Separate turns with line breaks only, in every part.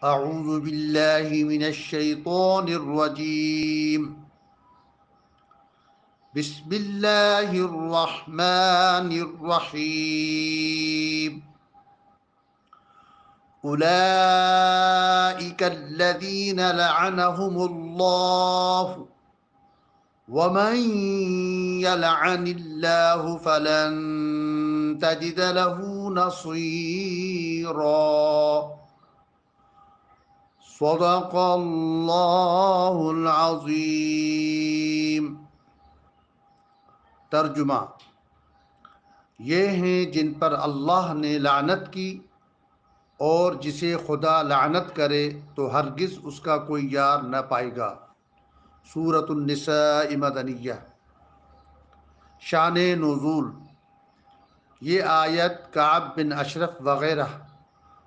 اعوذ باللہ من الشیطان الرجیم بسم اللہ الرحمن الرحیم اولئک الذین لعنهم اللہ ومن يلعن الله فلن تجد له نصيرا صدق اللہ العظیم۔ ترجمہ: یہ ہیں جن پر اللہ نے لعنت کی، اور جسے خدا لعنت کرے تو ہرگز اس کا کوئی یار نہ پائے گا۔ سورۃ النساء مدنیہ۔ شان نزول: یہ آیت کعب بن اشرف وغیرہ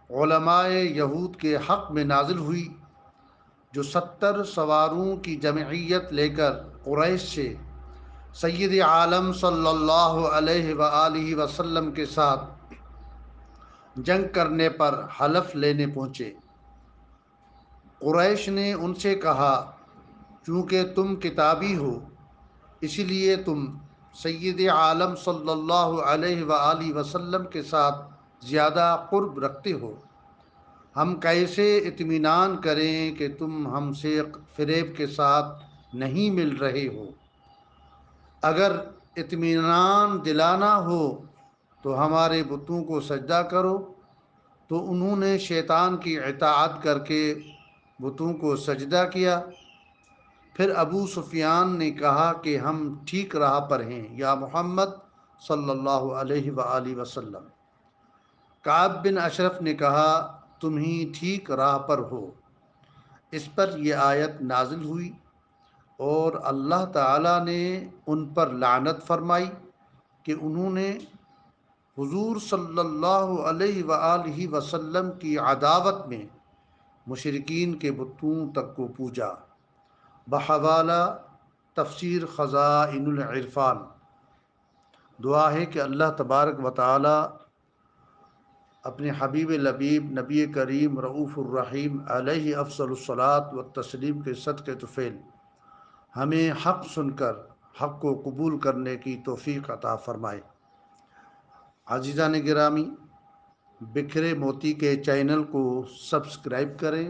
علماء یہود کے حق میں نازل ہوئی، جو 70 سواروں کی جمعیت لے کر قریش سے سید عالم صلی اللہ علیہ وآلہ وسلم کے ساتھ جنگ کرنے پر حلف لینے پہنچے۔ قریش نے ان سے کہا، چونکہ تم کتابی ہو اسی لیے تم سید عالم صلی اللہ علیہ وآلہ وسلم کے ساتھ زیادہ قرب رکھتے ہو، ہم کیسے اطمینان کریں کہ تم ہم سے فریب کے ساتھ نہیں مل رہے ہو؟ اگر اطمینان دلانا ہو تو ہمارے بتوں کو سجدہ کرو۔ تو انہوں نے شیطان کی اطاعت کر کے بتوں کو سجدہ کیا۔ پھر ابو سفیان نے کہا کہ ہم ٹھیک راہ پر ہیں یا محمد صلی اللہ علیہ وآلہ وسلم۔ کعب بن اشرف نے کہا، تم ہی ٹھیک راہ پر ہو۔ اس پر یہ آیت نازل ہوئی اور اللہ تعالیٰ نے ان پر لعنت فرمائی کہ انہوں نے حضور صلی اللہ علیہ وآلہ وسلم کی عداوت میں مشرکین کے بتوں تک کو پوجا۔ بحوالہ تفسیر خزائن العرفان۔ دعا ہے کہ اللہ تبارک و تعالی اپنے حبیب لبیب نبی کریم رؤوف الرحیم علیہ افضل الصلاۃ والتسلیم کے صدقے طفیل ہمیں حق سن کر حق کو قبول کرنے کی توفیق عطا فرمائے۔ عزیزان گرامی، بکھرے موتی کے چینل کو سبسکرائب کریں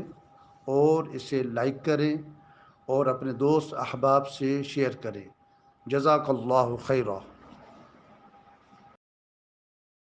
اور اسے لائک کریں اور اپنے دوست احباب سے شیئر کریں۔ جزاک اللہ خیرہ۔